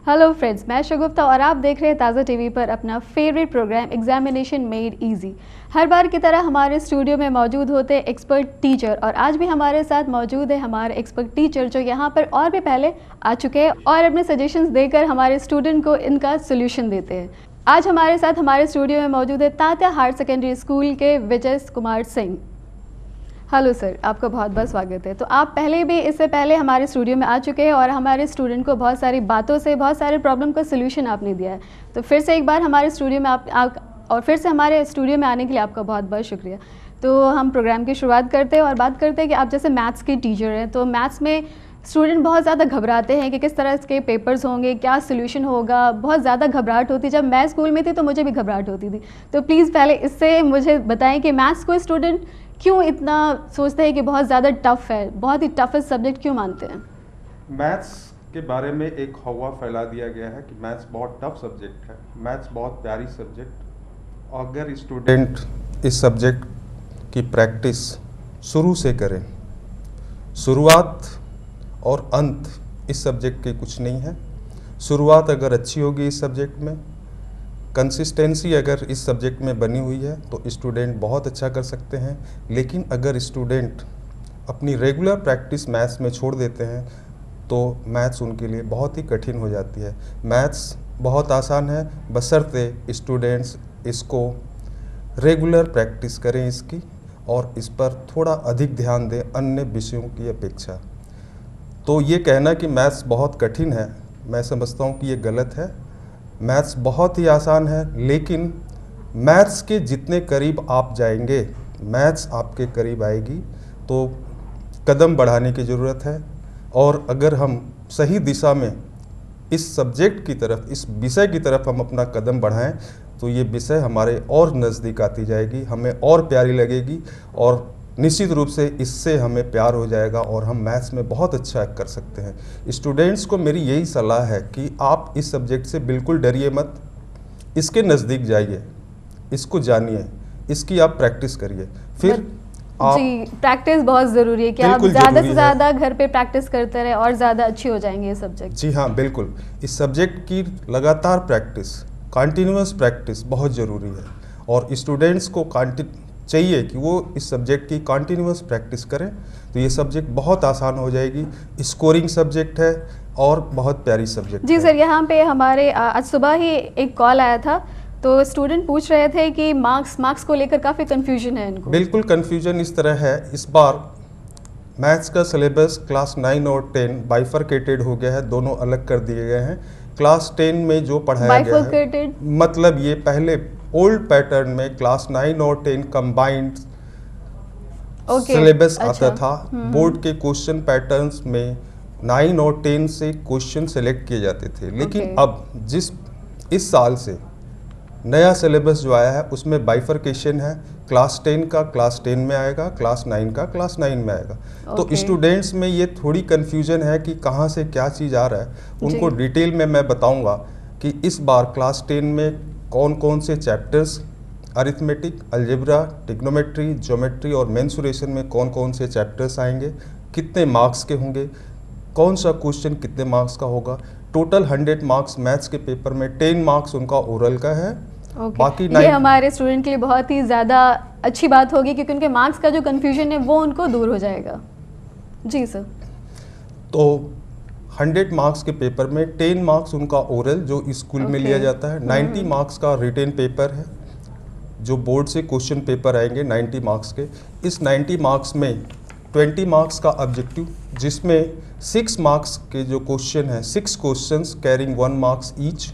Hello friends, मैं शगुफ्ता और आप देख रहे हैं ताज़ा टीवी पर अपना favourite programme examination made easy. हर बार की तरह हमारे स्टूडियो में मौजूद होते हैं एक्सपर्ट टीचर और आज भी हमारे साथ मौजूद है हमारे एक्सपर्ट टीचर जो यहाँ पर और भी पहले आ चुके हैं और अपने सजेशंस देकर हमारे स्टूडेंट को इनका सोल्यूशन देते हैं। आज हमारे साथ हमारे स्टूडियो में मौजूद है तात्या हायर सेकेंडरी स्कूल के विजय कुमार सिंह। हेलो सर, आपका बहुत बहुत स्वागत है। तो आप पहले भी इससे पहले हमारे स्टूडियो में आ चुके हैं और हमारे स्टूडेंट को बहुत सारी बातों से बहुत सारे प्रॉब्लम का सोल्यूशन आपने दिया है। तो फिर से एक बार हमारे स्टूडियो में और फिर से हमारे स्टूडियो में आने के लिए आपका बहुत बहुत शुक्रिया। तो हम प्रोग्राम की शुरुआत करते हैं और बात करते हैं कि आप जैसे मैथ्स के टीचर हैं, तो मैथ्स में स्टूडेंट बहुत ज़्यादा घबराते हैं कि किस तरह के पेपर्स होंगे, क्या सोल्यूशन होगा, बहुत ज़्यादा घबराहट होती है। जब मैं स्कूल में थी तो मुझे भी घबराहट होती थी। तो प्लीज़ पहले इससे मुझे बताएं कि मैथ्स को स्टूडेंट क्यों इतना सोचते हैं कि बहुत ज़्यादा टफ है, बहुत ही टफेस्ट सब्जेक्ट क्यों मानते हैं? मैथ्स के बारे में एक हवा फैला दिया गया है कि मैथ्स बहुत टफ सब्जेक्ट है, मैथ्स बहुत प्यारी सब्जेक्ट। अगर स्टूडेंट इस सब्जेक्ट की प्रैक्टिस शुरू से करें, शुरुआत और अंत इस सब्जेक्ट के कुछ नहीं है। शुरुआत अगर अच्छी होगी इस सब्जेक्ट में, कंसिस्टेंसी अगर इस सब्जेक्ट में बनी हुई है तो स्टूडेंट बहुत अच्छा कर सकते हैं। लेकिन अगर स्टूडेंट अपनी रेगुलर प्रैक्टिस मैथ्स में छोड़ देते हैं तो मैथ्स उनके लिए बहुत ही कठिन हो जाती है। मैथ्स बहुत आसान है, बशर्ते स्टूडेंट्स इसको रेगुलर प्रैक्टिस करें इसकी और इस पर थोड़ा अधिक ध्यान दें अन्य विषयों की अपेक्षा। तो ये कहना कि मैथ्स बहुत कठिन है, मैं समझता हूँ कि ये गलत है। मैथ्स बहुत ही आसान है, लेकिन मैथ्स के जितने करीब आप जाएंगे, मैथ्स आपके करीब आएगी, तो कदम बढ़ाने की ज़रूरत है। और अगर हम सही दिशा में इस सब्जेक्ट की तरफ, इस विषय की तरफ हम अपना कदम बढ़ाएं तो ये विषय हमारे और नज़दीक आती जाएगी, हमें और प्यारी लगेगी और निश्चित रूप से इससे हमें प्यार हो जाएगा और हम मैथ्स में बहुत अच्छा कर सकते हैं। स्टूडेंट्स को मेरी यही सलाह है कि आप इस सब्जेक्ट से बिल्कुल डरिए मत, इसके नज़दीक जाइए, इसको जानिए, इसकी आप प्रैक्टिस करिए। फिर आप जी, प्रैक्टिस बहुत ज़रूरी है कि आप ज़्यादा से ज़्यादा घर पे प्रैक्टिस करते रहे और ज़्यादा अच्छी हो जाएंगे ये सब्जेक्ट। जी हाँ, बिल्कुल। इस सब्जेक्ट की लगातार प्रैक्टिस, कंटिन्यूअस प्रैक्टिस बहुत ज़रूरी है और स्टूडेंट्स को चाहिए कि वो इस सब्जेक्ट की कंटिन्यूअस प्रैक्टिस करें तो ये सब्जेक्ट बहुत आसान हो जाएगी। स्कोरिंग सब्जेक्ट है और बहुत प्यारी सब्जेक्ट जी है। सर, यहाँ पे हमारे आज सुबह ही एक कॉल आया था, तो स्टूडेंट पूछ रहे थे कि मार्क्स को लेकर काफ़ी कन्फ्यूजन है इनको। बिल्कुल, कन्फ्यूजन इस तरह है, इस बार मैथ्स का सिलेबस क्लास 9 और 10 बाइफरकेटेड हो गया है, दोनों अलग कर दिए गए हैं। क्लास 10 में जो पढ़ाया गया है, मतलब ये पहले ओल्ड पैटर्न में क्लास 9 और 10 कंबाइंड सिलेबस आता था। बोर्ड के क्वेश्चन पैटर्न्स में 9 और 10 से क्वेश्चन सेलेक्ट किए जाते थे। लेकिन अब इस साल से नया सिलेबस जो आया है उसमें बाइफरकेशन है, क्लास 10 का क्लास 10 में आएगा, क्लास 9 का क्लास 9 में आएगा। तो स्टूडेंट्स में ये थोड़ी कन्फ्यूजन है कि कहाँ से क्या चीज़ आ रहा है। उनको डिटेल में मैं बताऊंगा कि इस बार क्लास 10 में कौन कौन से chapters, arithmetic, algebra, trigonometry, geometry और मेंसुरेशन में कौन कौन से चैप्टर्स आएंगे, कितने मार्क्स के होंगे, कौन सा क्वेश्चन कितने मार्क्स का होगा। टोटल 100 मार्क्स मैथ्स के पेपर में 10 मार्क्स उनका ओरल का है। बाकी ये हमारे स्टूडेंट के लिए बहुत ही ज़्यादा अच्छी बात होगी क्योंकि उनके मार्क्स का जो कन्फ्यूजन है वो उनको दूर हो जाएगा। जी सर। तो 100 मार्क्स के पेपर में 10 मार्क्स उनका ओरल जो स्कूल में लिया जाता है, 90 मार्क्स का रिटेन पेपर है जो बोर्ड से क्वेश्चन पेपर आएंगे 90 मार्क्स के। इस 90 मार्क्स में 20 मार्क्स का ऑब्जेक्टिव, जिसमें 6 मार्क्स के जो क्वेश्चन हैं, 6 क्वेश्चंस कैरिंग 1 मार्क्स ईच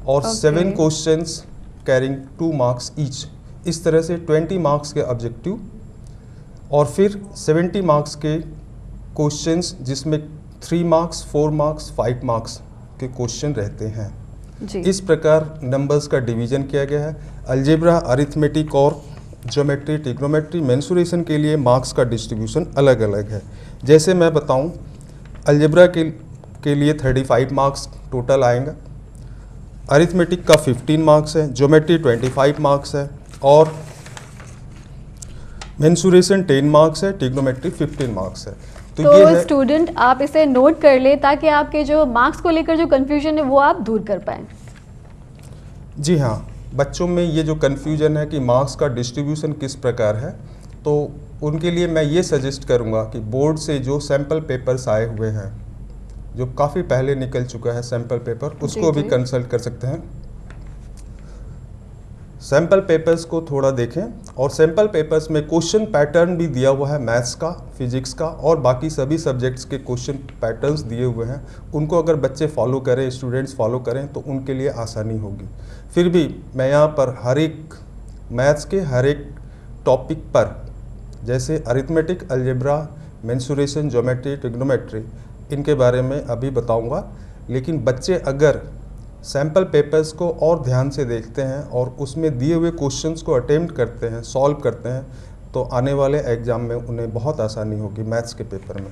और 7 क्वेश्चंस कैरिंग 2 मार्क्स ईच। इस तरह से 20 मार्क्स के ऑब्जेक्टिव और फिर 70 मार्क्स के क्वेश्चंस जिसमें 3 मार्क्स, 4 मार्क्स, 5 मार्क्स के क्वेश्चन रहते हैं जी। इस प्रकार नंबर्स का डिवीजन किया गया है। अलजेब्रा, अरिथमेटिक और ज्योमेट्री, ट्रिग्नोमेट्री, मेंसुरेशन के लिए मार्क्स का डिस्ट्रीब्यूशन अलग अलग है। जैसे मैं बताऊं, अलजेब्रा के लिए 35 मार्क्स टोटल आएगा, अरिथमेटिक का 15 मार्क्स है, ज्योमेट्री 25 मार्क्स है और मेंसुरेशन 10 मार्क्स है, ट्रिग्नोमेट्री 15 मार्क्स है। तो तो ये है। स्टूडेंट आप इसे नोट कर ले ताकि आपके जो मार्क्स को लेकर जो कंफ्यूजन है वो आप दूर कर पाएँ। जी हाँ, बच्चों में ये जो कन्फ्यूजन है कि मार्क्स का डिस्ट्रीब्यूशन किस प्रकार है, तो उनके लिए मैं ये सजेस्ट करूँगा कि बोर्ड से जो सैम्पल पेपर्स आए हुए हैं, जो काफ़ी पहले निकल चुका है सैम्पल पेपर, उसको भी जी। कंसल्ट कर सकते हैं। सैम्पल पेपर्स को थोड़ा देखें और सैम्पल पेपर्स में क्वेश्चन पैटर्न भी दिया हुआ है, मैथ्स का, फिजिक्स का और बाकी सभी सब्जेक्ट्स के क्वेश्चन पैटर्न्स दिए हुए हैं। उनको अगर बच्चे फॉलो करें, स्टूडेंट्स फॉलो करें तो उनके लिए आसानी होगी। फिर भी मैं यहाँ पर हर एक मैथ्स के हर एक टॉपिक पर, जैसे arithmetic, algebra, mensuration, geometry, trigonometry, इनके बारे में अभी बताऊँगा। लेकिन बच्चे अगर सैम्पल पेपर्स को और ध्यान से देखते हैं और उसमें दिए हुए क्वेश्चंस को अटेम्प्ट करते हैं, सॉल्व करते हैं, तो आने वाले एग्ज़ाम में उन्हें बहुत आसानी होगी मैथ्स के पेपर में।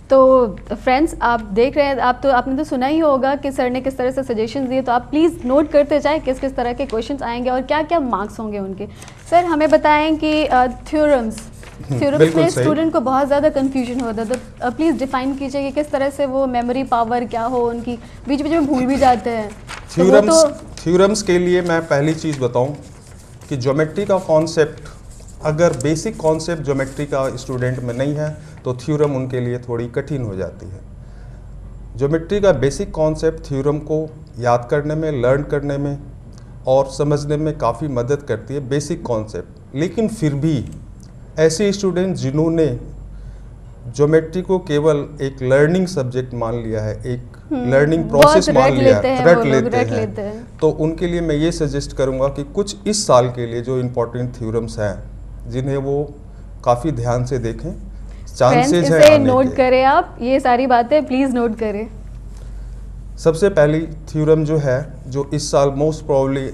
तो फ्रेंड्स, आप देख रहे हैं, आपने तो सुना ही होगा कि सर ने किस तरह से सजेशंस दिए, तो आप प्लीज़ नोट करते जाएं किस किस तरह के क्वेश्चंस आएंगे और क्या क्या मार्क्स होंगे उनके। सर हमें बताएं कि थ्योरम्स में स्टूडेंट को बहुत ज़्यादा कंफ्यूजन होता है, तो प्लीज़ डिफाइन कीजिए कि किस तरह से वो मेमोरी पावर क्या हो उनकी, बीच बीच में भूल भी जाते हैं। थ्योरम्स के लिए मैं पहली चीज़ बताऊं कि ज्योमेट्री का कॉन्सेप्ट, अगर बेसिक कॉन्सेप्ट ज्योमेट्री का स्टूडेंट में नहीं है तो थ्योरम उनके लिए थोड़ी कठिन हो जाती है। ज्योमेट्री का बेसिक कॉन्सेप्ट थ्योरम को याद करने में, लर्न करने में और समझने में काफ़ी मदद करती है, बेसिक कॉन्सेप्ट। लेकिन फिर भी ऐसे स्टूडेंट जिन्होंने ज्योमेट्री को केवल एक लर्निंग सब्जेक्ट मान लिया है, एक लर्निंग प्रोसेस मान लिया है, रट लेते हैं, तो उनके लिए मैं ये सजेस्ट करूंगा कि कुछ इस साल के लिए जो इम्पोर्टेंट थ्योरम्स हैं जिन्हें वो काफ़ी ध्यान से देखें, चांसेस है आने नोट के। करें, आप ये सारी बातें प्लीज़ नोट करें। सबसे पहली थ्योरम जो है, जो इस साल मोस्ट प्रोबेबली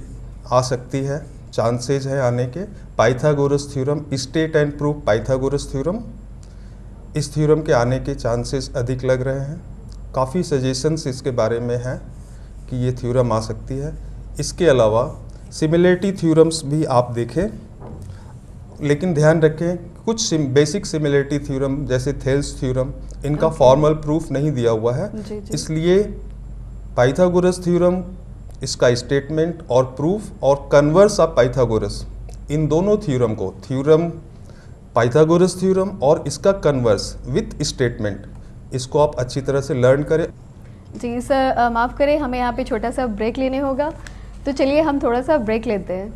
आ सकती है, चांसेस है आने के, Pythagoras theorem, state and proof Pythagoras theorem. इस थ्योरम के आने के चांसेस अधिक लग रहे हैं। काफ़ी सजेशंस इसके बारे में हैं कि ये थ्योरम आ सकती है। इसके अलावा सिमिलरिटी थ्योरम्स भी आप देखें, लेकिन ध्यान रखें कुछ बेसिक सिमिलरिटी थ्योरम जैसे थेल्स थ्योरम, इनका फॉर्मल प्रूफ नहीं दिया हुआ है। इसलिए पाइथागोरस थ्योरम, इसका स्टेटमेंट और प्रूफ और कन्वर्स ऑफ पाइथागोरस, इन दोनों थ्योरम को, थ्योरम पाइथागोरस थ्योरम और इसका कन्वर्स विथ स्टेटमेंट, इसको आप अच्छी तरह से लर्न करें। जी सर, माफ़ करें, हमें यहाँ पे छोटा सा ब्रेक लेने होगा, तो चलिए हम थोड़ा सा ब्रेक लेते हैं।